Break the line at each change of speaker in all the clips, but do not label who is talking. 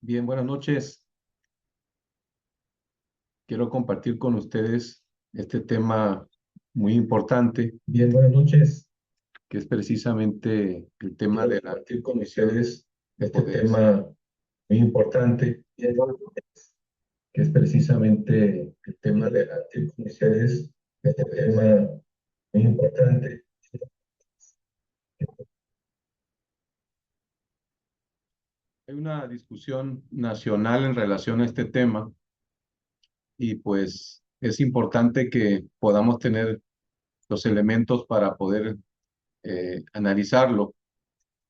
Bien, buenas noches. Quiero compartir con ustedes este tema muy importante. Bien, buenas noches. Que es precisamente el tema de la compartir con ustedes este tema muy importante. Bien, buenas noches. Que es precisamente el tema de la con ustedes este tema muy importante. Hay una discusión nacional en relación a este tema y pues es importante que podamos tener los elementos para poder analizarlo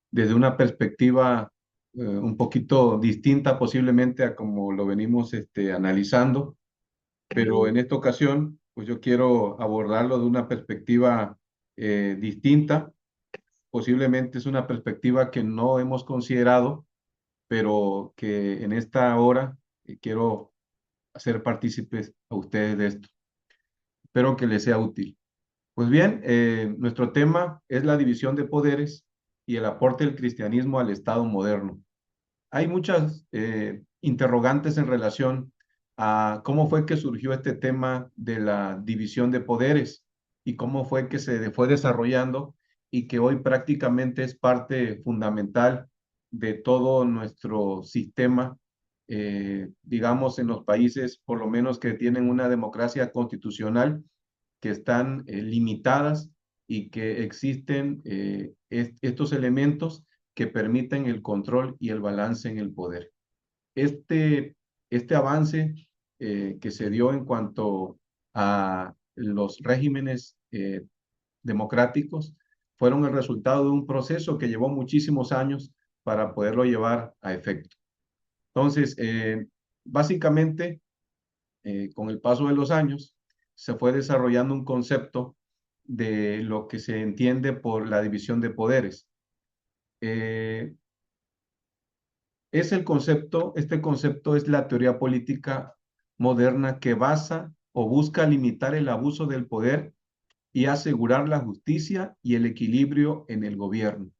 desde una perspectiva un poquito distinta posiblemente a como lo venimos analizando, pero en esta ocasión pues yo quiero abordarlo de una perspectiva distinta. Posiblemente es una perspectiva que no hemos considerado, pero que en esta hora quiero hacer partícipes a ustedes de esto. Espero que les sea útil. Pues bien, nuestro tema es la división de poderes y el aporte del cristianismo al Estado moderno. Hay muchas interrogantes en relación a cómo fue que surgió este tema de la división de poderes y cómo fue que se fue desarrollando y que hoy prácticamente es parte fundamental de todo nuestro sistema, digamos, en los países, por lo menos que tienen una democracia constitucional, que están limitadas y que existen estos elementos que permiten el control y el balance en el poder. Este, este avance que se dio en cuanto a los regímenes democráticos fueron el resultado de un proceso que llevó muchísimos años para poderlo llevar a efecto. Entonces, básicamente, con el paso de los años, se fue desarrollando un concepto de lo que se entiende por la división de poderes. Eh, este concepto es la teoría política moderna que basa o busca limitar el abuso del poder y asegurar la justicia y el equilibrio en el gobierno.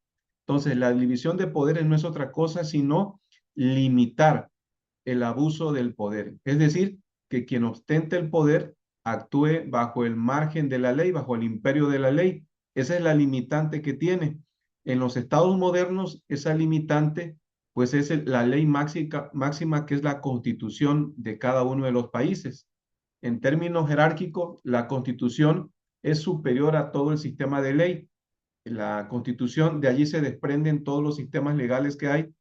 Entonces, la división de poderes no es otra cosa sino limitar el abuso del poder. Es decir, que quien ostente el poder actúe bajo el margen de la ley, bajo el imperio de la ley. Esa es la limitante que tiene. En los estados modernos, esa limitante, pues es la ley máxima que es la constitución de cada uno de los países. En términos jerárquicos, la constitución es superior a todo el sistema de ley. La constitución, de allí se desprenden todos los sistemas legales que hay,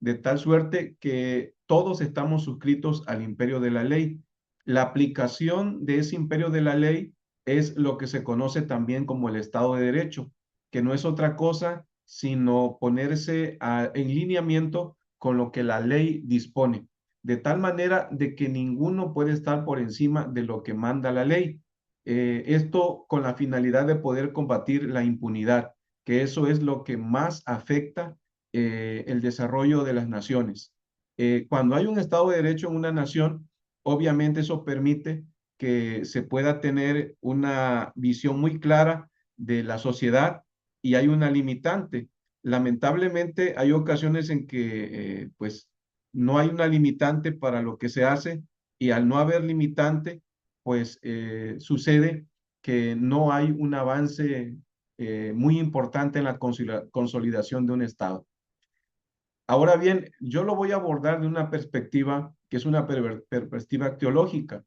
de tal suerte que todos estamos suscritos al imperio de la ley. La aplicación de ese imperio de la ley es lo que se conoce también como el Estado de Derecho, que no es otra cosa sino ponerse en lineamiento con lo que la ley dispone, de tal manera de que ninguno puede estar por encima de lo que manda la ley. Esto con la finalidad de poder combatir la impunidad, que eso es lo que más afecta el desarrollo de las naciones. Cuando hay un Estado de Derecho en una nación, obviamente eso permite que se pueda tener una visión muy clara de la sociedad y hay una limitante. Lamentablemente hay ocasiones en que pues no hay una limitante para lo que se hace y al no haber limitante, pues sucede que no hay un avance muy importante en la consolidación de un Estado. Ahora bien, yo lo voy a abordar de una perspectiva que es una perspectiva teológica.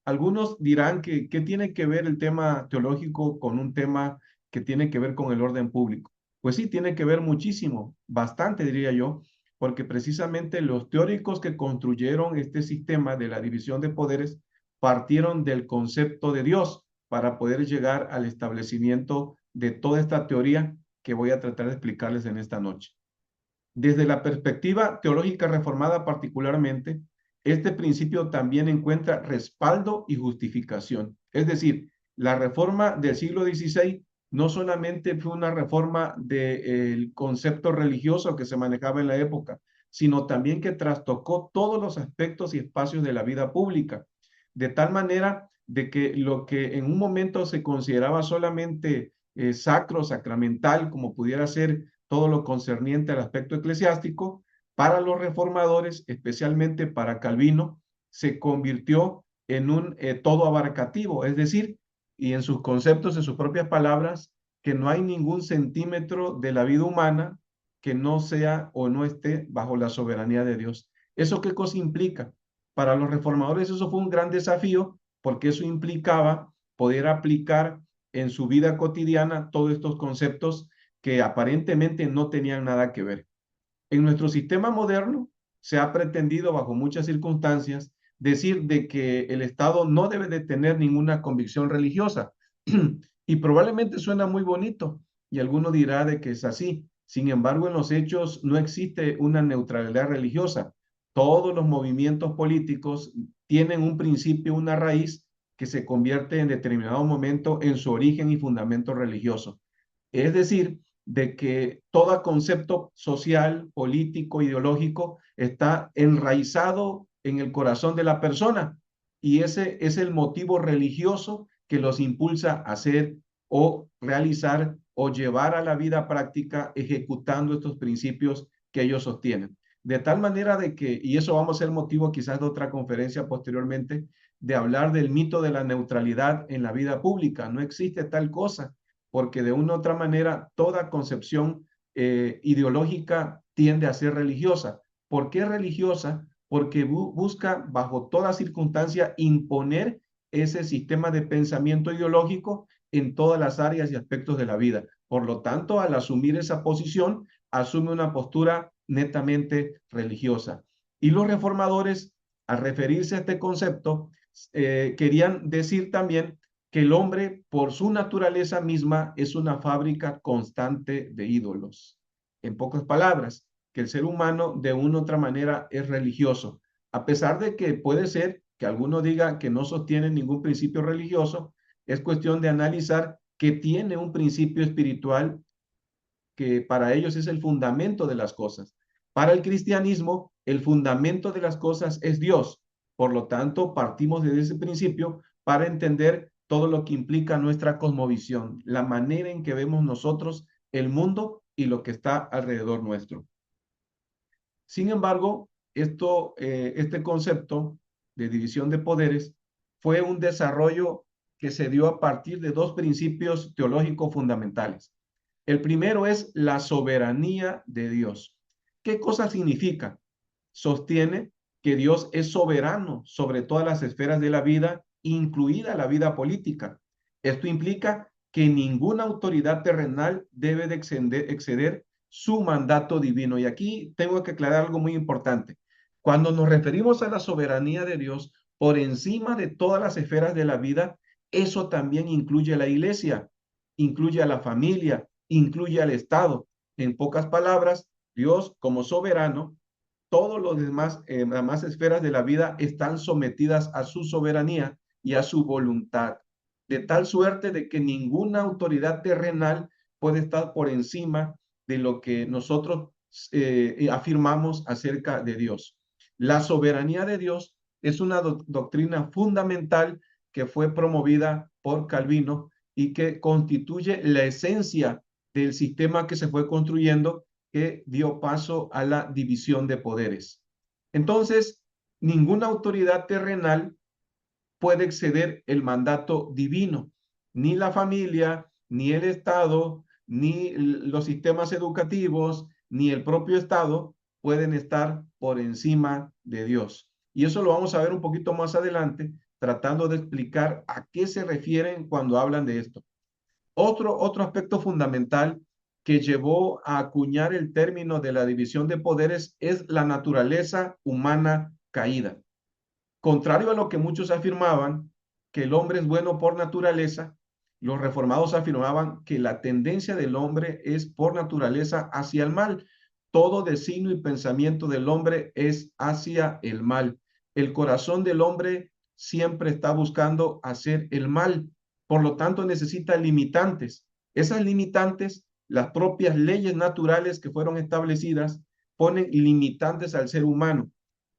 Algunos dirán que ¿qué tiene que ver el tema teológico con un tema que tiene que ver con el orden público? Pues sí, tiene que ver muchísimo, bastante diría yo, porque precisamente los teóricos que construyeron este sistema de la división de poderes partieron del concepto de Dios para poder llegar al establecimiento de toda esta teoría que voy a tratar de explicarles en esta noche. Desde la perspectiva teológica reformada particularmente, este principio también encuentra respaldo y justificación. Es decir, la reforma del siglo XVI no solamente fue una reforma del concepto religioso que se manejaba en la época, sino también que trastocó todos los aspectos y espacios de la vida pública, de tal manera de que lo que en un momento se consideraba solamente sacro, sacramental, como pudiera ser todo lo concerniente al aspecto eclesiástico, para los reformadores, especialmente para Calvino, se convirtió en un todo abarcativo, es decir, y en sus conceptos, en sus propias palabras, que no hay ningún centímetro de la vida humana que no sea o no esté bajo la soberanía de Dios. ¿Eso qué cosa implica? Para los reformadores eso fue un gran desafío porque eso implicaba poder aplicar en su vida cotidiana todos estos conceptos que aparentemente no tenían nada que ver. En nuestro sistema moderno se ha pretendido bajo muchas circunstancias decir de que el Estado no debe de tener ninguna convicción religiosa. Y probablemente suena muy bonito y alguno dirá de que es así. Sin embargo, en los hechos no existe una neutralidad religiosa. Todos los movimientos políticos tienen un principio, una raíz que se convierte en determinado momento en su origen y fundamento religioso. Es decir, de que todo concepto social, político, ideológico está enraizado en el corazón de la persona y ese es el motivo religioso que los impulsa a hacer o realizar o llevar a la vida práctica ejecutando estos principios que ellos sostienen. De tal manera de que, y eso vamos a ser motivo quizás de otra conferencia posteriormente, de hablar del mito de la neutralidad en la vida pública. No existe tal cosa porque de una u otra manera toda concepción ideológica tiende a ser religiosa. ¿Por qué religiosa? Porque busca bajo toda circunstancia imponer ese sistema de pensamiento ideológico en todas las áreas y aspectos de la vida. Por lo tanto, al asumir esa posición, asume una postura netamente religiosa. Y los reformadores, al referirse a este concepto, querían decir también que el hombre, por su naturaleza misma, es una fábrica constante de ídolos. En pocas palabras, que el ser humano de una u otra manera es religioso, a pesar de que puede ser que alguno diga que no sostiene ningún principio religioso, es cuestión de analizar que tiene un principio espiritual que para ellos es el fundamento de las cosas. Para el cristianismo, el fundamento de las cosas es Dios. Por lo tanto, partimos de ese principio para entender todo lo que implica nuestra cosmovisión, la manera en que vemos nosotros el mundo y lo que está alrededor nuestro. Sin embargo, este concepto de división de poderes fue un desarrollo que se dio a partir de dos principios teológicos fundamentales. El primero es la soberanía de Dios. ¿Qué cosa significa? Sostiene que Dios es soberano sobre todas las esferas de la vida, incluida la vida política. Esto implica que ninguna autoridad terrenal debe de exceder su mandato divino. Y aquí tengo que aclarar algo muy importante. Cuando nos referimos a la soberanía de Dios por encima de todas las esferas de la vida, eso también incluye a la iglesia, incluye a la familia, incluye al Estado. En pocas palabras, Dios como soberano, todos los demás, las demás esferas de la vida están sometidas a su soberanía y a su voluntad, de tal suerte de que ninguna autoridad terrenal puede estar por encima de lo que nosotros afirmamos acerca de Dios. La soberanía de Dios es una doctrina fundamental que fue promovida por Calvino y que constituye la esencia del sistema que se fue construyendo que dio paso a la división de poderes. Entonces, ninguna autoridad terrenal puede exceder el mandato divino, ni la familia, ni el Estado, ni los sistemas educativos, ni el propio Estado pueden estar por encima de Dios. Y eso lo vamos a ver un poquito más adelante, tratando de explicar a qué se refieren cuando hablan de esto. Otro aspecto fundamental que llevó a acuñar el término de la división de poderes es la naturaleza humana caída. Contrario a lo que muchos afirmaban, que el hombre es bueno por naturaleza, los reformados afirmaban que la tendencia del hombre es por naturaleza hacia el mal. Todo designio y pensamiento del hombre es hacia el mal. El corazón del hombre siempre está buscando hacer el mal. Por lo tanto, necesita limitantes. Esas limitantes, las propias leyes naturales que fueron establecidas, ponen limitantes al ser humano.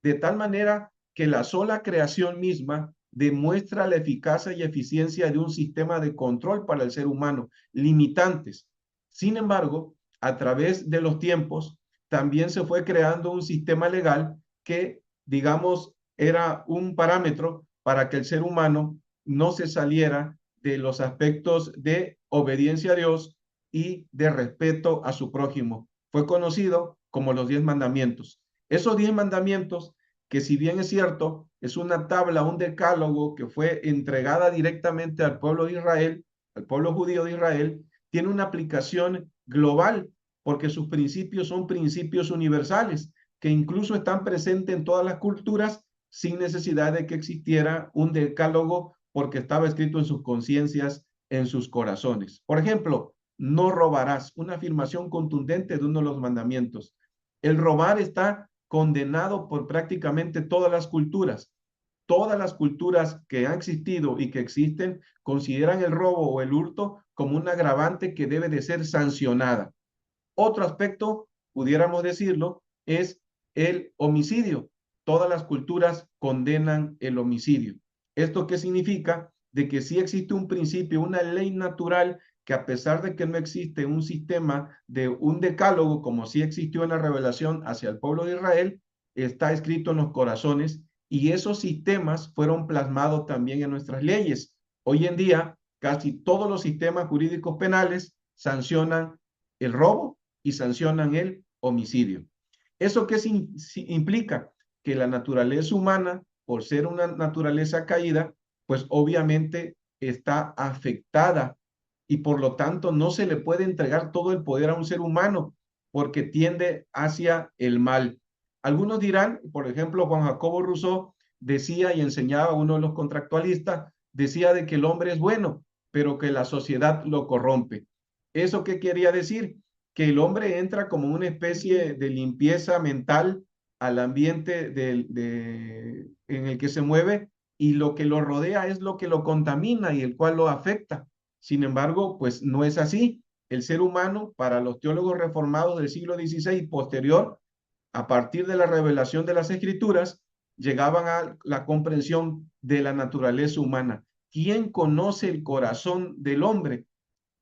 De tal manera que la sola creación misma demuestra la eficacia y eficiencia de un sistema de control para el ser humano, limitantes. Sin embargo, a través de los tiempos, también se fue creando un sistema legal que, digamos, era un parámetro para que el ser humano no se saliera de los aspectos de obediencia a Dios y de respeto a su prójimo. Fue conocido como los 10 mandamientos. Esos 10 mandamientos, que si bien es cierto, es una tabla, un decálogo que fue entregada directamente al pueblo de Israel, al pueblo judío de Israel, tiene una aplicación global porque sus principios son principios universales que incluso están presentes en todas las culturas sin necesidad de que existiera un decálogo porque estaba escrito en sus conciencias, en sus corazones. Por ejemplo, no robarás, una afirmación contundente de uno de los mandamientos. El robar está condenado por prácticamente todas las culturas. Todas las culturas que han existido y que existen consideran el robo o el hurto como un agravante que debe de ser sancionada. Otro aspecto, pudiéramos decirlo, es el homicidio. Todas las culturas condenan el homicidio. ¿Esto qué significa? De que sí existe un principio, una ley natural que a pesar de que no existe un sistema de un decálogo como sí existió en la revelación hacia el pueblo de Israel, está escrito en los corazones y esos sistemas fueron plasmados también en nuestras leyes. Hoy en día, casi todos los sistemas jurídicos penales sancionan el robo y sancionan el homicidio. ¿Eso qué implica? Que la naturaleza humana, por ser una naturaleza caída, pues obviamente está afectada y por lo tanto no se le puede entregar todo el poder a un ser humano porque tiende hacia el mal. Algunos dirán, por ejemplo, Juan Jacobo Rousseau decía y enseñaba, uno de los contractualistas, decía de que el hombre es bueno, pero que la sociedad lo corrompe. ¿Eso qué quería decir? Que el hombre entra como una especie de limpieza mental al ambiente en el que se mueve y lo que lo rodea es lo que lo contamina y el cual lo afecta. Sin embargo, pues no es así. El ser humano, para los teólogos reformados del siglo XVI y posterior, a partir de la revelación de las Escrituras, llegaban a la comprensión de la naturaleza humana. ¿Quién conoce el corazón del hombre?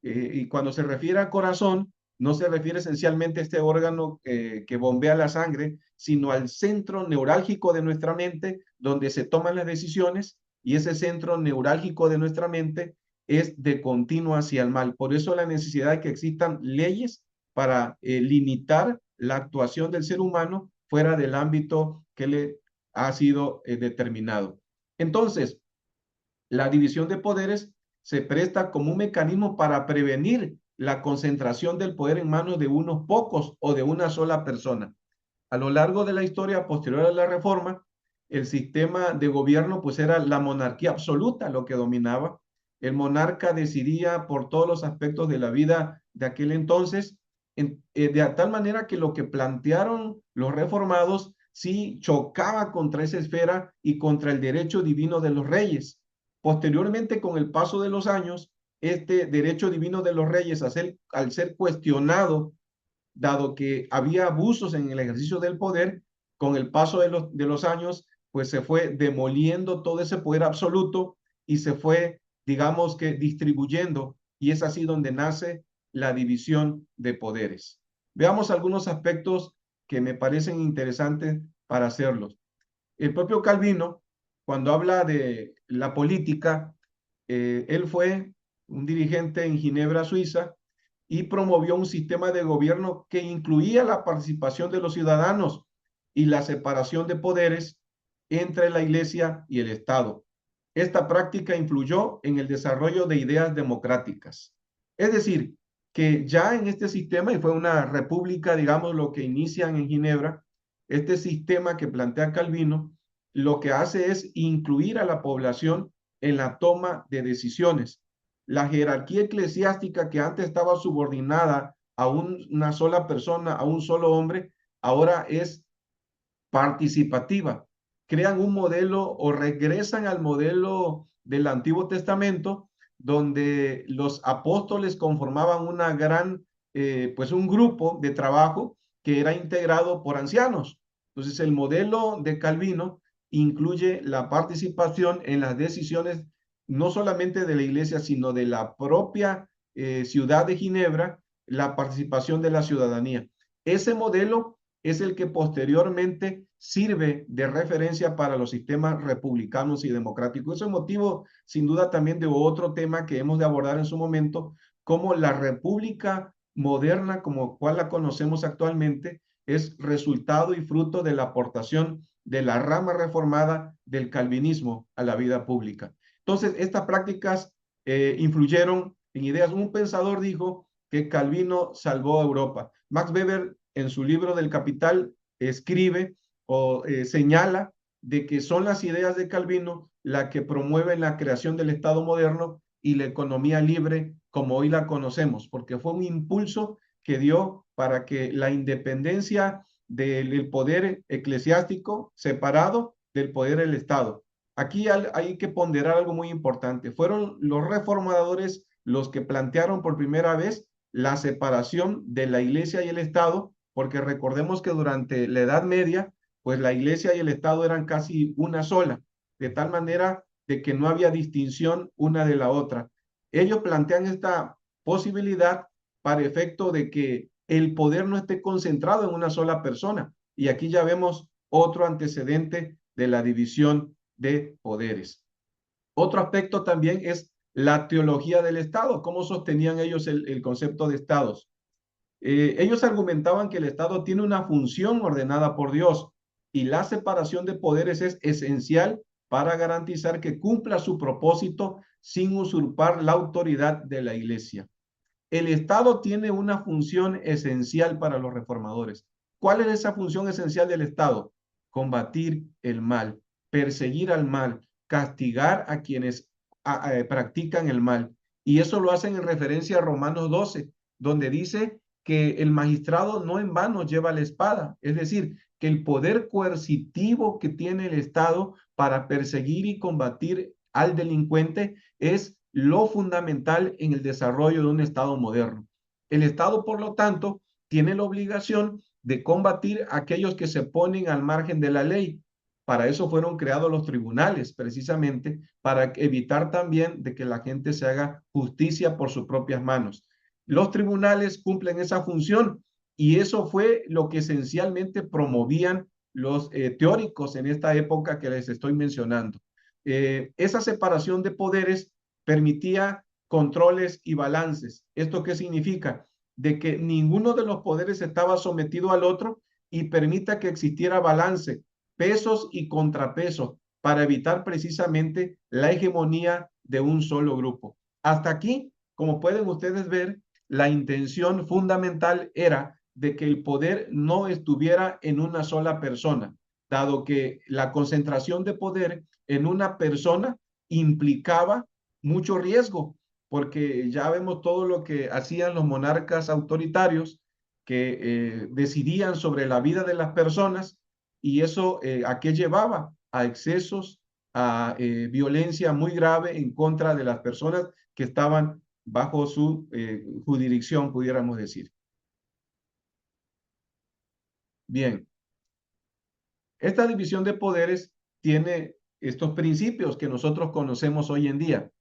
Y cuando se refiere a corazón, no se refiere esencialmente a este órgano que bombea la sangre, sino al centro neurálgico de nuestra mente, donde se toman las decisiones, y ese centro neurálgico de nuestra mente es de continuo hacia el mal. Por eso la necesidad de que existan leyes para limitar la actuación del ser humano fuera del ámbito que le ha sido determinado. Entonces, la división de poderes se presta como un mecanismo para prevenir la concentración del poder en manos de unos pocos o de una sola persona. A lo largo de la historia posterior a la reforma, el sistema de gobierno pues era la monarquía absoluta lo que dominaba. El monarca decidía por todos los aspectos de la vida de aquel entonces, de tal manera que lo que plantearon los reformados sí chocaba contra esa esfera y contra el derecho divino de los reyes. Posteriormente, con el paso de los años, este derecho divino de los reyes, al ser cuestionado, dado que había abusos en el ejercicio del poder, con el paso de los años, pues se fue demoliendo todo ese poder absoluto y se fue, digamos que, distribuyendo, y es así donde nace la división de poderes. Veamos algunos aspectos que me parecen interesantes para hacerlos. El propio Calvino, cuando habla de la política, él fue un dirigente en Ginebra, Suiza, y promovió un sistema de gobierno que incluía la participación de los ciudadanos y la separación de poderes entre la Iglesia y el Estado. Esta práctica influyó en el desarrollo de ideas democráticas. Es decir, que ya en este sistema, y fue una república, digamos, lo que inician en Ginebra, este sistema que plantea Calvino, lo que hace es incluir a la población en la toma de decisiones. La jerarquía eclesiástica que antes estaba subordinada a una sola persona, a un solo hombre, ahora es participativa. Crean un modelo o regresan al modelo del Antiguo Testamento, donde los apóstoles conformaban una gran, pues un grupo de trabajo que era integrado por ancianos. Entonces, el modelo de Calvino incluye la participación en las decisiones no solamente de la iglesia, sino de la propia ciudad de Ginebra, la participación de la ciudadanía. Ese modelo es el que posteriormente sirve de referencia para los sistemas republicanos y democráticos. Eso es motivo, sin duda, también de otro tema que hemos de abordar en su momento, como la república moderna, como cual la conocemos actualmente, es resultado y fruto de la aportación de la rama reformada del calvinismo a la vida pública. Entonces, estas prácticas influyeron en ideas. Un pensador dijo que Calvino salvó a Europa. Max Weber, en su libro del Capital, escribe o señala de que son las ideas de Calvino las que promueven la creación del Estado moderno y la economía libre como hoy la conocemos, porque fue un impulso que dio para que la independencia del poder eclesiástico separado del poder del Estado. Aquí hay que ponderar algo muy importante. Fueron los reformadores los que plantearon por primera vez la separación de la iglesia y el Estado, porque recordemos que durante la Edad Media, pues la iglesia y el Estado eran casi una sola, de tal manera de que no había distinción una de la otra. Ellos plantean esta posibilidad para efecto de que el poder no esté concentrado en una sola persona. Y aquí ya vemos otro antecedente de la división de poderes. Otro aspecto también es la teología del Estado, cómo sostenían ellos el concepto de estados. Ellos argumentaban que el Estado tiene una función ordenada por Dios y la separación de poderes es esencial para garantizar que cumpla su propósito sin usurpar la autoridad de la Iglesia. El Estado tiene una función esencial para los reformadores. ¿Cuál es esa función esencial del Estado? Combatir el mal, perseguir al mal, castigar a quienes practican el mal. Y eso lo hacen en referencia a Romanos 12, donde dice que el magistrado no en vano lleva la espada, es decir, que el poder coercitivo que tiene el Estado para perseguir y combatir al delincuente es lo fundamental en el desarrollo de un Estado moderno. El Estado, por lo tanto, tiene la obligación de combatir a aquellos que se ponen al margen de la ley. Para eso fueron creados los tribunales, precisamente, para evitar también de que la gente se haga justicia por sus propias manos. Los tribunales cumplen esa función y eso fue lo que esencialmente promovían los teóricos en esta época que les estoy mencionando. Esa separación de poderes permitía controles y balances. ¿Esto qué significa? De que ninguno de los poderes estaba sometido al otro y permita que existiera balance, pesos y contrapesos para evitar precisamente la hegemonía de un solo grupo. Hasta aquí, como pueden ustedes ver, la intención fundamental era de que el poder no estuviera en una sola persona, dado que la concentración de poder en una persona implicaba mucho riesgo, porque ya vemos todo lo que hacían los monarcas autoritarios que decidían sobre la vida de las personas y eso a qué llevaba, a excesos, a violencia muy grave en contra de las personas que estaban bajo su jurisdicción, pudiéramos decir. Bien, esta división de poderes tiene estos principios que nosotros conocemos hoy en día.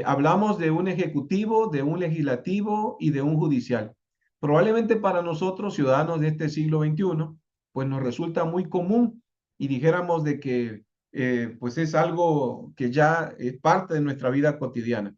Hablamos de un ejecutivo, de un legislativo y de un judicial. Probablemente para nosotros, ciudadanos de este siglo XXI, pues nos resulta muy común y dijéramos de que pues es algo que ya es parte de nuestra vida cotidiana.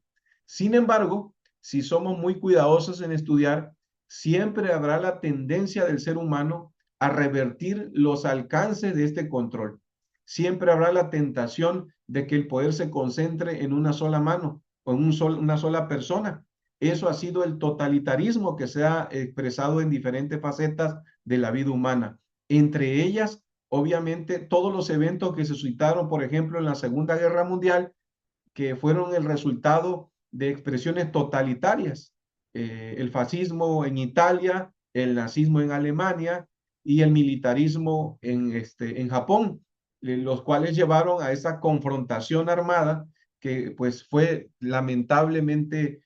Sin embargo, si somos muy cuidadosos en estudiar, siempre habrá la tendencia del ser humano a revertir los alcances de este control. Siempre habrá la tentación de que el poder se concentre en una sola mano o en una sola persona. Eso ha sido el totalitarismo que se ha expresado en diferentes facetas de la vida humana. Entre ellas, obviamente, todos los eventos que se suscitaron, por ejemplo, en la Segunda Guerra Mundial, que fueron el resultado de expresiones totalitarias. El fascismo en Italia, el nazismo en Alemania y el militarismo en Japón, los cuales llevaron a esa confrontación armada que pues fue lamentablemente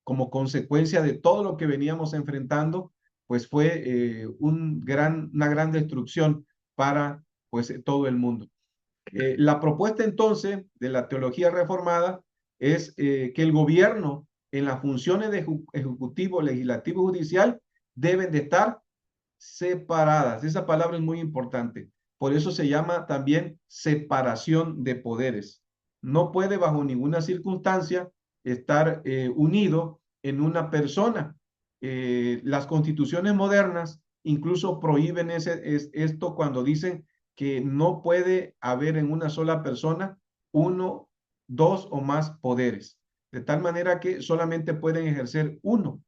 como consecuencia de todo lo que veníamos enfrentando, pues fue una gran destrucción para pues todo el mundo. La propuesta entonces de la teología reformada es que el gobierno en las funciones de ejecutivo, legislativo y judicial deben de estar separadas. Esa palabra es muy importante. Por eso se llama también separación de poderes. No puede bajo ninguna circunstancia estar unido en una persona. Las constituciones modernas incluso prohíben esto cuando dicen que no puede haber en una sola persona uno, dos o más poderes. De tal manera que solamente pueden ejercer uno,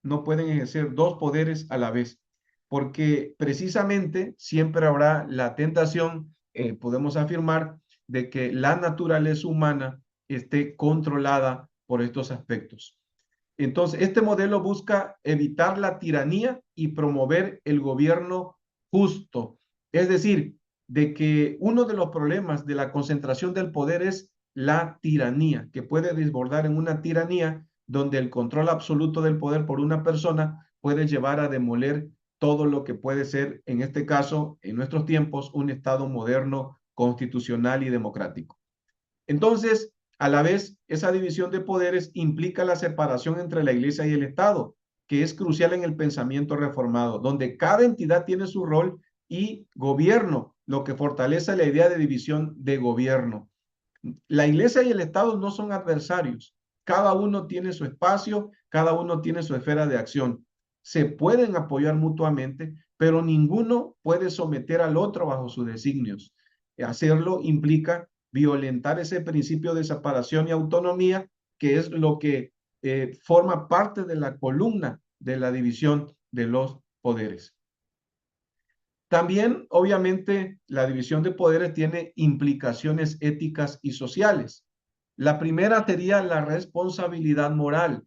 no pueden ejercer dos poderes a la vez, porque precisamente siempre habrá la tentación, podemos afirmar, de que la naturaleza humana esté controlada por estos aspectos. Entonces, este modelo busca evitar la tiranía y promover el gobierno justo. Es decir, de que uno de los problemas de la concentración del poder es la tiranía, que puede desbordar en una tiranía donde el control absoluto del poder por una persona puede llevar a demoler todo lo que puede ser, en este caso, en nuestros tiempos, un Estado moderno, constitucional y democrático. Entonces, a la vez, esa división de poderes implica la separación entre la Iglesia y el Estado, que es crucial en el pensamiento reformado, donde cada entidad tiene su rol y gobierno, lo que fortalece la idea de división de gobierno. La Iglesia y el Estado no son adversarios, cada uno tiene su espacio, cada uno tiene su esfera de acción. Se pueden apoyar mutuamente, pero ninguno puede someter al otro bajo sus designios. Hacerlo implica violentar ese principio de separación y autonomía, que es lo que forma parte de la columna de la división de los poderes. También, obviamente, la división de poderes tiene implicaciones éticas y sociales. La primera sería la responsabilidad moral.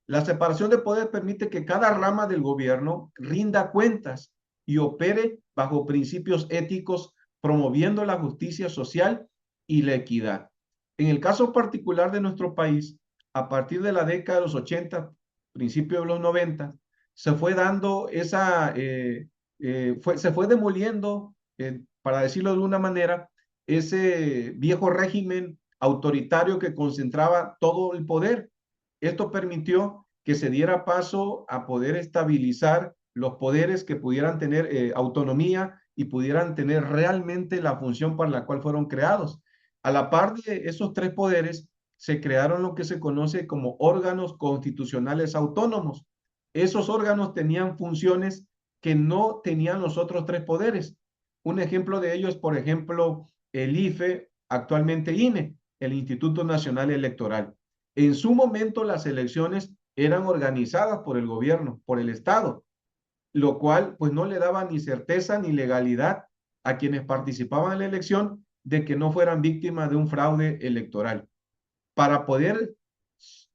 La separación de poderes permite que cada rama del gobierno rinda cuentas y opere bajo principios éticos, promoviendo la justicia social y la equidad. En el caso particular de nuestro país, a partir de la década de los 80, principios de los 90, se fue dando se fue demoliendo, para decirlo de una manera, ese viejo régimen autoritario que concentraba todo el poder. Esto permitió que se diera paso a poder estabilizar los poderes que pudieran tener autonomía y pudieran tener realmente la función para la cual fueron creados. A la par de esos tres poderes, se crearon lo que se conoce como órganos constitucionales autónomos. Esos órganos tenían funciones que no tenían los otros tres poderes. Un ejemplo de ello es, por ejemplo, el IFE, actualmente INE, el Instituto Nacional Electoral. En su momento las elecciones eran organizadas por el gobierno, por el Estado, lo cual pues no le daba ni certeza ni legalidad a quienes participaban en la elección de que no fueran víctimas de un fraude electoral. Para poder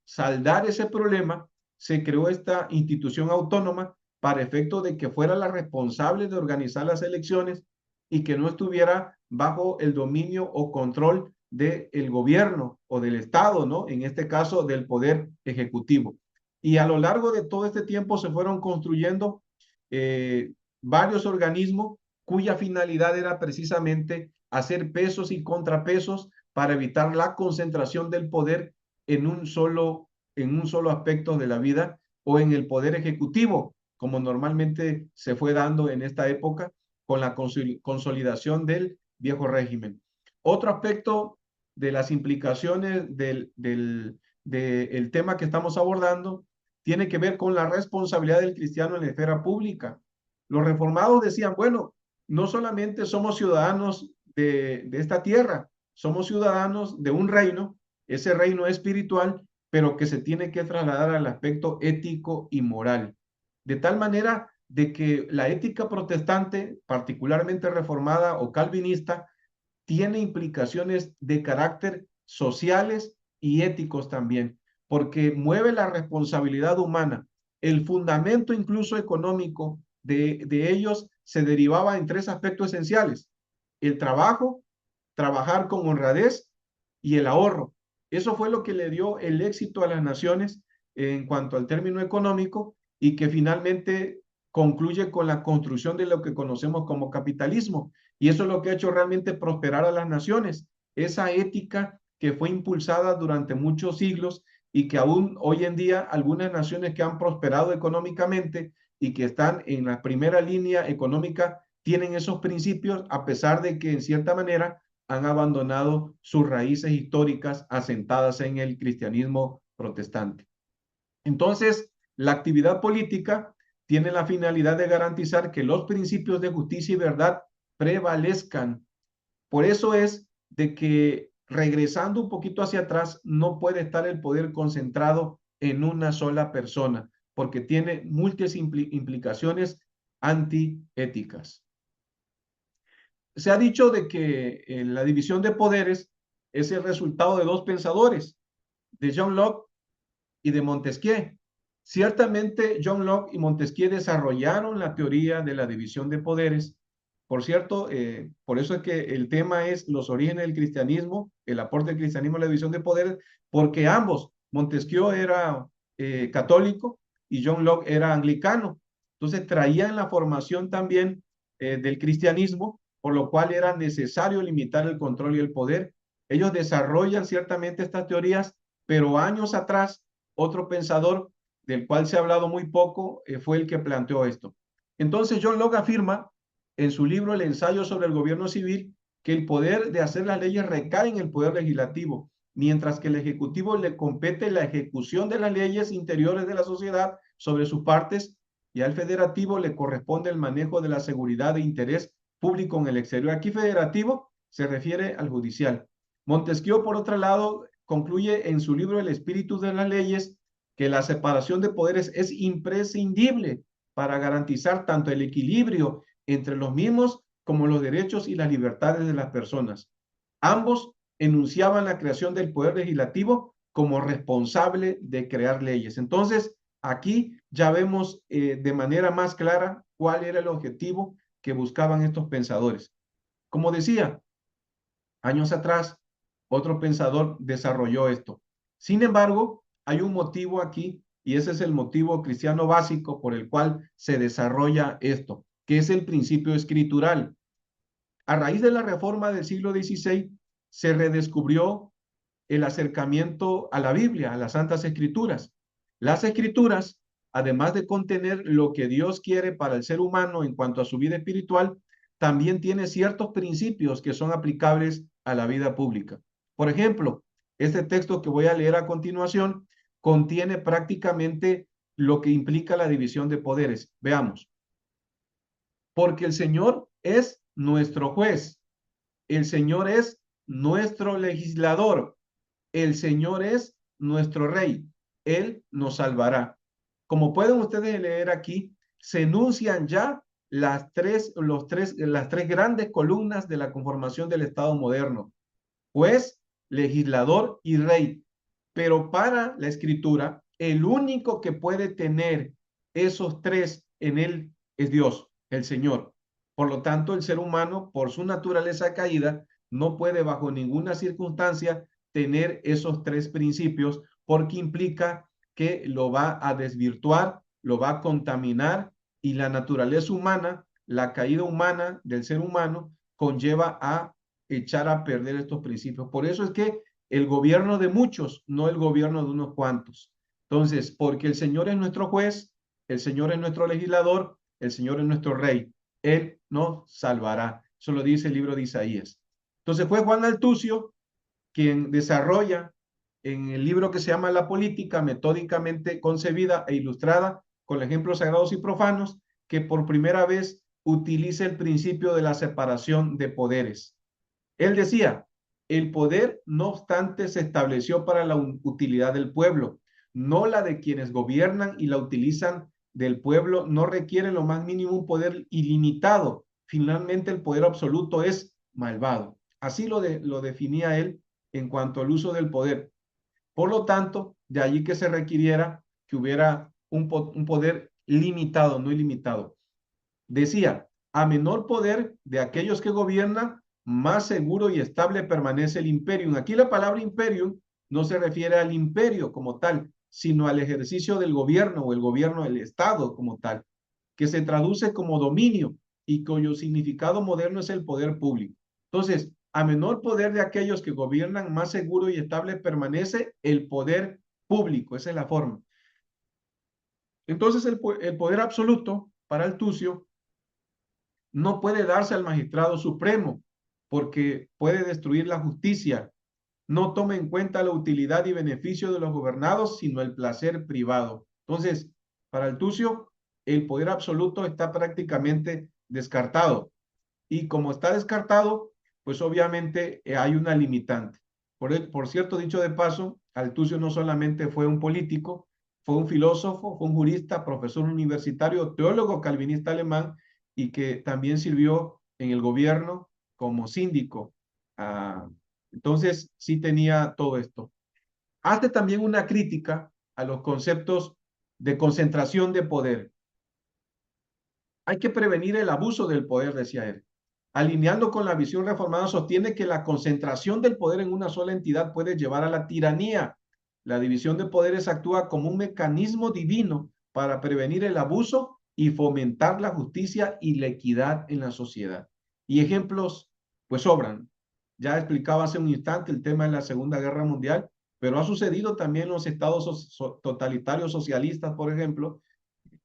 saldar ese problema, se creó esta institución autónoma para efecto de que fuera la responsable de organizar las elecciones y que no estuviera bajo el dominio o control del gobierno o del Estado, ¿no? En este caso, del Poder Ejecutivo. Y a lo largo de todo este tiempo se fueron construyendo varios organismos cuya finalidad era precisamente hacer pesos y contrapesos para evitar la concentración del poder en un solo aspecto de la vida o en el poder ejecutivo, como normalmente se fue dando en esta época con la consolidación del viejo régimen. Otro aspecto de las implicaciones del tema que estamos abordando tiene que ver con la responsabilidad del cristiano en la esfera pública. Los reformados decían, bueno, no solamente somos ciudadanos de esta tierra, somos ciudadanos de un reino, ese reino espiritual, pero que se tiene que trasladar al aspecto ético y moral. De tal manera de que la ética protestante, particularmente reformada o calvinista, tiene implicaciones de carácter sociales y éticos también, porque mueve la responsabilidad humana. El fundamento incluso económico de ellos se derivaba en tres aspectos esenciales: el trabajo, trabajar con honradez y el ahorro. Eso fue lo que le dio el éxito a las naciones en cuanto al término económico y que finalmente concluye con la construcción de lo que conocemos como capitalismo. Y eso es lo que ha hecho realmente prosperar a las naciones, esa ética que fue impulsada durante muchos siglos y que aún hoy en día algunas naciones que han prosperado económicamente y que están en la primera línea económica tienen esos principios, a pesar de que en cierta manera han abandonado sus raíces históricas asentadas en el cristianismo protestante. Entonces, la actividad política tiene la finalidad de garantizar que los principios de justicia y verdad prevalezcan. Por eso es de que, regresando un poquito hacia atrás, no puede estar el poder concentrado en una sola persona, porque tiene múltiples implicaciones antiéticas. Se ha dicho de que la división de poderes es el resultado de dos pensadores, de John Locke y de Montesquieu. Ciertamente, John Locke y Montesquieu desarrollaron la teoría de la división de poderes. Por cierto, por eso es que el tema es los orígenes del cristianismo, el aporte del cristianismo a la división de poderes, porque ambos, Montesquieu era católico y John Locke era anglicano. Entonces traían la formación también del cristianismo, por lo cual era necesario limitar el control y el poder. Ellos desarrollan ciertamente estas teorías, pero años atrás, otro pensador del cual se ha hablado muy poco fue el que planteó esto. Entonces John Locke afirma en su libro El ensayo sobre el gobierno civil que el poder de hacer las leyes recae en el poder legislativo, mientras que el ejecutivo le compete la ejecución de las leyes interiores de la sociedad sobre sus partes, y al federativo le corresponde el manejo de la seguridad de interés público en el exterior. Aquí federativo se refiere al judicial. Montesquieu, por otro lado, concluye en su libro El espíritu de las leyes que la separación de poderes es imprescindible para garantizar tanto el equilibrio entre los mismos como los derechos y las libertades de las personas. Ambos enunciaban la creación del poder legislativo como responsable de crear leyes. Entonces, aquí ya vemos de manera más clara cuál era el objetivo que buscaban estos pensadores. Como decía, años atrás, otro pensador desarrolló esto. Sin embargo, hay un motivo aquí, y ese es el motivo cristiano básico por el cual se desarrolla esto, que es el principio escritural. A raíz de la reforma del siglo XVI, se redescubrió el acercamiento a la Biblia, a las Santas Escrituras. Las Escrituras, además de contener lo que Dios quiere para el ser humano en cuanto a su vida espiritual, también tiene ciertos principios que son aplicables a la vida pública. Por ejemplo, este texto que voy a leer a continuación contiene prácticamente lo que implica la división de poderes. Veamos. Porque el Señor es nuestro juez, el Señor es nuestro legislador, el Señor es nuestro rey, Él nos salvará. Como pueden ustedes leer aquí, se enuncian ya las tres grandes columnas de la conformación del Estado moderno: juez, legislador y rey. Pero para la Escritura, el único que puede tener esos tres en él es Dios, el Señor. Por lo tanto, el ser humano, por su naturaleza caída, no puede bajo ninguna circunstancia tener esos tres principios, porque implica que lo va a desvirtuar, lo va a contaminar, y la naturaleza humana, la caída humana del ser humano, conlleva a echar a perder estos principios. Por eso es que el gobierno de muchos, no el gobierno de unos cuantos. Entonces, porque el Señor es nuestro juez, el Señor es nuestro legislador, el Señor es nuestro rey, Él nos salvará. Eso lo dice el libro de Isaías. Entonces fue Juan Altucio quien desarrolla en el libro que se llama La Política, metódicamente concebida e ilustrada con ejemplos sagrados y profanos, que por primera vez utiliza el principio de la separación de poderes. Él decía: el poder, no obstante, se estableció para la utilidad del pueblo, no la de quienes gobiernan y la utilizan del pueblo. No requiere lo más mínimo un poder ilimitado. Finalmente, el poder absoluto es malvado. Así lo definía él en cuanto al uso del poder. Por lo tanto, de allí que se requiriera que hubiera un poder limitado, no ilimitado. Decía: a menor poder de aquellos que gobiernan, más seguro y estable permanece el imperium. Aquí la palabra imperium no se refiere al imperio como tal, sino al ejercicio del gobierno o el gobierno del Estado como tal, que se traduce como dominio y cuyo significado moderno es el poder público. Entonces, a menor poder de aquellos que gobiernan, más seguro y estable permanece el poder público. Esa es la forma. Entonces el poder absoluto para Altucio no puede darse al magistrado supremo porque puede destruir la justicia. No toma en cuenta la utilidad y beneficio de los gobernados, sino el placer privado. Entonces, para Altucio, el poder absoluto está prácticamente descartado. Y como está descartado, pues obviamente hay una limitante. Por cierto, dicho de paso, Altucio no solamente fue un político, fue un filósofo, fue un jurista, profesor universitario, teólogo calvinista alemán y que también sirvió en el gobierno como síndico. Ah, entonces, sí tenía todo esto. Hace también una crítica a los conceptos de concentración de poder. Hay que prevenir el abuso del poder, decía él. Alineando con la visión reformada, sostiene que la concentración del poder en una sola entidad puede llevar a la tiranía. La división de poderes actúa como un mecanismo divino para prevenir el abuso y fomentar la justicia y la equidad en la sociedad. Y ejemplos, pues sobran. Ya explicaba hace un instante el tema de la Segunda Guerra Mundial, pero ha sucedido también en los estados totalitarios socialistas, por ejemplo,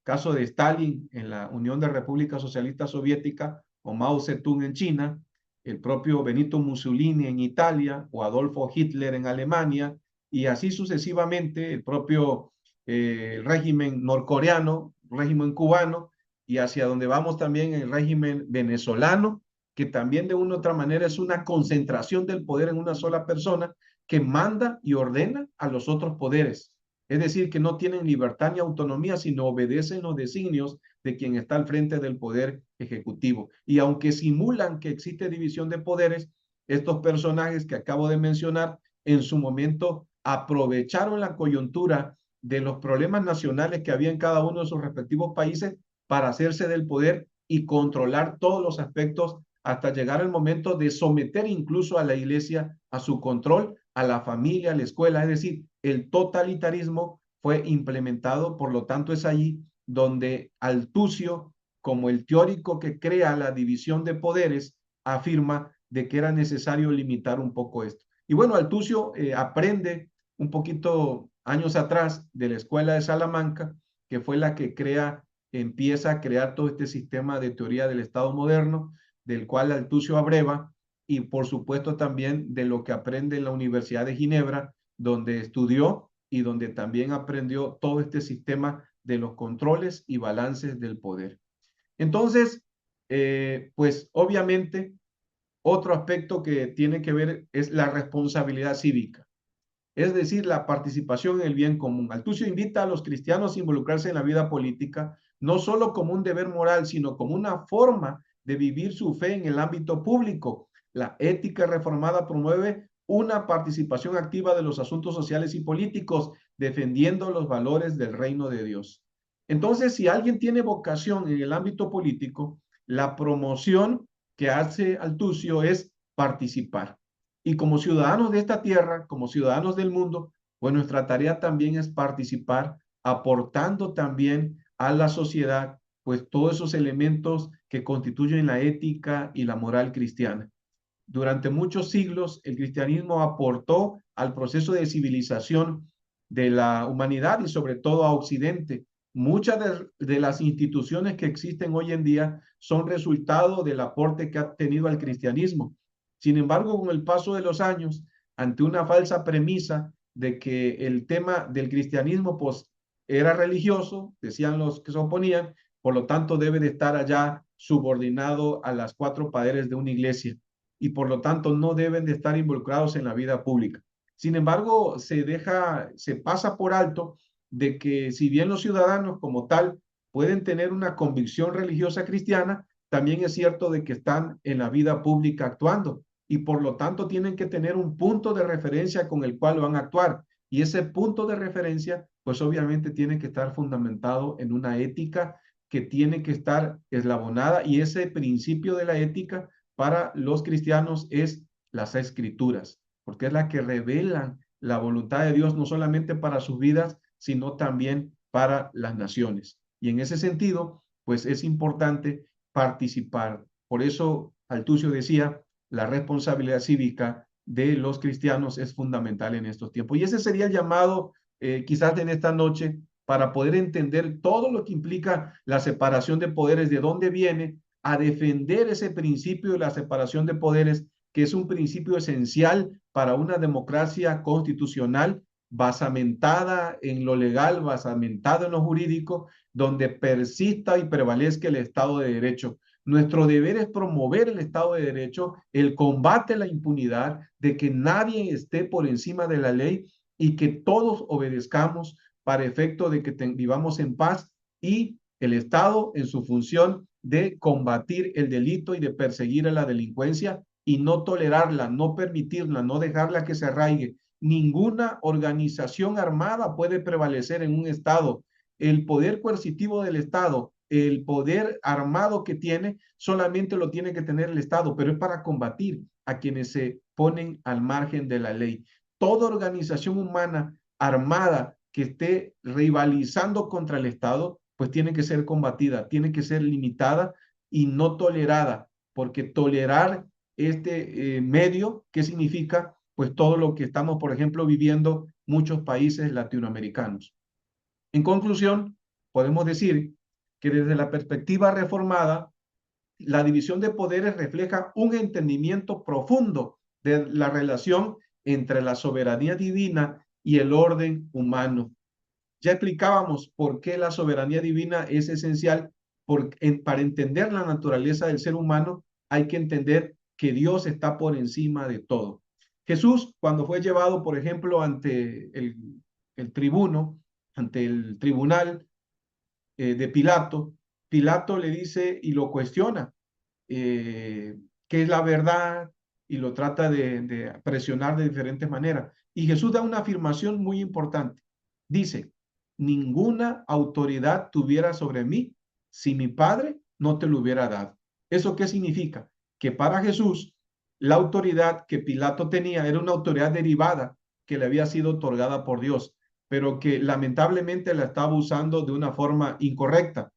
caso de Stalin en la Unión de Repúblicas Socialistas Soviéticas o Mao Zedong en China, el propio Benito Mussolini en Italia o Adolfo Hitler en Alemania y así sucesivamente el propio régimen norcoreano, régimen cubano y hacia donde vamos también el régimen venezolano, que también de una u otra manera es una concentración del poder en una sola persona que manda y ordena a los otros poderes. Es decir, que no tienen libertad ni autonomía, sino obedecen los designios de quien está al frente del poder ejecutivo. Y aunque simulan que existe división de poderes, estos personajes que acabo de mencionar en su momento aprovecharon la coyuntura de los problemas nacionales que había en cada uno de sus respectivos países para hacerse del poder y controlar todos los aspectos hasta llegar al momento de someter incluso a la iglesia a su control, a la familia, a la escuela, es decir, el totalitarismo fue implementado, por lo tanto es allí donde Altucio, como el teórico que crea la división de poderes, afirma de que era necesario limitar un poco esto. Y bueno, Altucio aprende un poquito años atrás de la escuela de Salamanca, que fue la que empieza a crear todo este sistema de teoría del Estado moderno, del cual Altucio abreva, y por supuesto también de lo que aprende en la Universidad de Ginebra, donde estudió y donde también aprendió todo este sistema de los controles y balances del poder. Entonces, pues obviamente, otro aspecto que tiene que ver es la responsabilidad cívica, es decir, la participación en el bien común. Altucio invita a los cristianos a involucrarse en la vida política, no solo como un deber moral, sino como una forma de vivir su fe en el ámbito público. La ética reformada promueve una participación activa de los asuntos sociales y políticos, defendiendo los valores del reino de Dios. Entonces, si alguien tiene vocación en el ámbito político, la promoción que hace Altucio es participar. Y como ciudadanos de esta tierra, como ciudadanos del mundo, pues nuestra tarea también es participar, aportando también a la sociedad, pues todos esos elementos que constituyen la ética y la moral cristiana. Durante muchos siglos, el cristianismo aportó al proceso de civilización de la humanidad y sobre todo a Occidente. Muchas de las instituciones que existen hoy en día son resultado del aporte que ha tenido el cristianismo. Sin embargo, con el paso de los años, ante una falsa premisa de que el tema del cristianismo pues, era religioso, decían los que se oponían, por lo tanto debe de estar allá subordinado a las cuatro paredes de una iglesia y por lo tanto no deben de estar involucrados en la vida pública. Sin embargo, se pasa por alto de que si bien los ciudadanos como tal pueden tener una convicción religiosa cristiana, también es cierto de que están en la vida pública actuando y por lo tanto tienen que tener un punto de referencia con el cual van a actuar. Y ese punto de referencia, pues obviamente tiene que estar fundamentado en una ética que tiene que estar eslabonada y ese principio de la ética para los cristianos es las escrituras, porque es la que revelan la voluntad de Dios no solamente para sus vidas, sino también para las naciones. Y en ese sentido, pues es importante participar. Por eso Altucio decía, la responsabilidad cívica de los cristianos es fundamental en estos tiempos. Y ese sería el llamado quizás en esta noche para poder entender todo lo que implica la separación de poderes, de dónde viene, a defender ese principio de la separación de poderes, que es un principio esencial para una democracia constitucional basamentada en lo legal, basamentada en lo jurídico, donde persista y prevalezca el Estado de Derecho. Nuestro deber es promover el Estado de Derecho, el combate a la impunidad, de que nadie esté por encima de la ley y que todos obedezcamos para efecto de que vivamos en paz, y el Estado en su función de combatir el delito y de perseguir a la delincuencia y no tolerarla, no permitirla, no dejarla que se arraigue. Ninguna organización armada puede prevalecer en un Estado. El poder coercitivo del Estado, el poder armado que tiene, solamente lo tiene que tener el Estado, pero es para combatir a quienes se ponen al margen de la ley. Toda organización humana armada que esté rivalizando contra el Estado, pues tiene que ser combatida, tiene que ser limitada y no tolerada, porque tolerar este medio, ¿qué significa? Pues todo lo que estamos, por ejemplo, viviendo muchos países latinoamericanos. En conclusión, podemos decir que desde la perspectiva reformada, la división de poderes refleja un entendimiento profundo de la relación entre la soberanía divina y el orden humano. Ya explicábamos por qué la soberanía divina es esencial. Para entender la naturaleza del ser humano hay que entender que Dios está por encima de todo. Jesús, cuando fue llevado, por ejemplo, ante el tribuno, ante el tribunal de Pilato, Pilato le dice y lo cuestiona, qué es la verdad, y lo trata de presionar de diferentes maneras. Y Jesús da una afirmación muy importante. Dice, ninguna autoridad tuviera sobre mí si mi Padre no te lo hubiera dado. ¿Eso qué significa? Que para Jesús la autoridad que Pilato tenía era una autoridad derivada que le había sido otorgada por Dios, pero que lamentablemente la estaba usando de una forma incorrecta.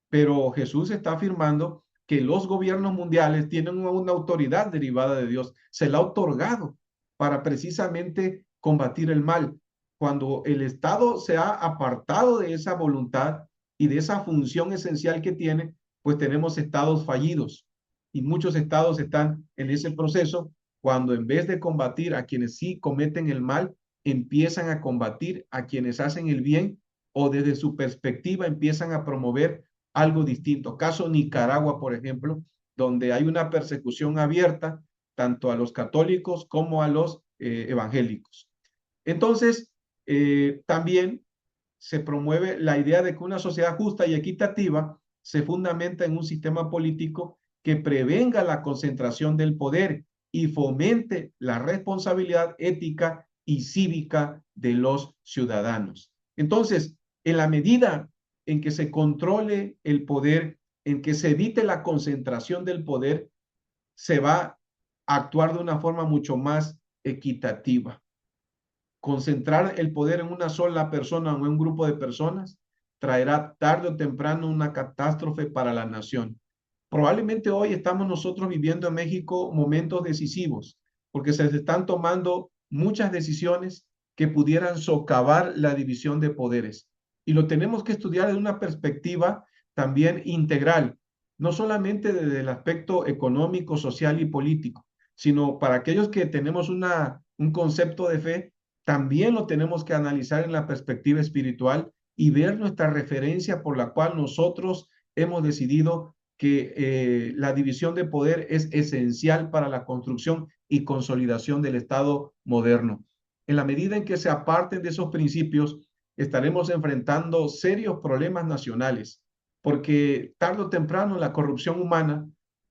Pero Jesús está afirmando que los gobiernos mundiales tienen una autoridad derivada de Dios, se la ha otorgado para precisamente combatir el mal. Cuando el Estado se ha apartado de esa voluntad y de esa función esencial que tiene, pues tenemos estados fallidos, y muchos estados están en ese proceso, cuando en vez de combatir a quienes sí cometen el mal, empiezan a combatir a quienes hacen el bien, o desde su perspectiva empiezan a promover algo distinto. Caso Nicaragua, por ejemplo, donde hay una persecución abierta tanto a los católicos como a los evangélicos. Entonces, también se promueve la idea de que una sociedad justa y equitativa se fundamenta en un sistema político que prevenga la concentración del poder y fomente la responsabilidad ética y cívica de los ciudadanos. Entonces, en la medida en que se controle el poder, en que se evite la concentración del poder, se va a actuar de una forma mucho más equitativa. Concentrar el poder en una sola persona o en un grupo de personas traerá tarde o temprano una catástrofe para la nación. Probablemente hoy estamos nosotros viviendo en México momentos decisivos, porque se están tomando muchas decisiones que pudieran socavar la división de poderes. Y lo tenemos que estudiar desde una perspectiva también integral, no solamente desde el aspecto económico, social y político, sino para aquellos que tenemos un concepto de fe, también lo tenemos que analizar en la perspectiva espiritual y ver nuestra referencia por la cual nosotros hemos decidido que la división de poder es esencial para la construcción y consolidación del Estado moderno. En la medida en que se aparten de esos principios, estaremos enfrentando serios problemas nacionales, porque tarde o temprano la corrupción humana,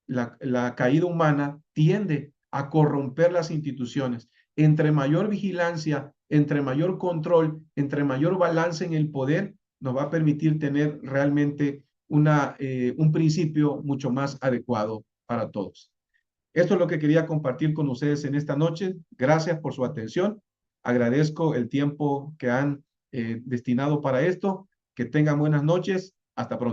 la caída humana tiende a corromper las instituciones. Entre mayor vigilancia, entre mayor control, entre mayor balance en el poder, nos va a permitir tener realmente un principio mucho más adecuado para todos. Esto es lo que quería compartir con ustedes en esta noche. Gracias por su atención. Agradezco el tiempo que han destinado para esto. Que tengan buenas noches. Hasta pronto.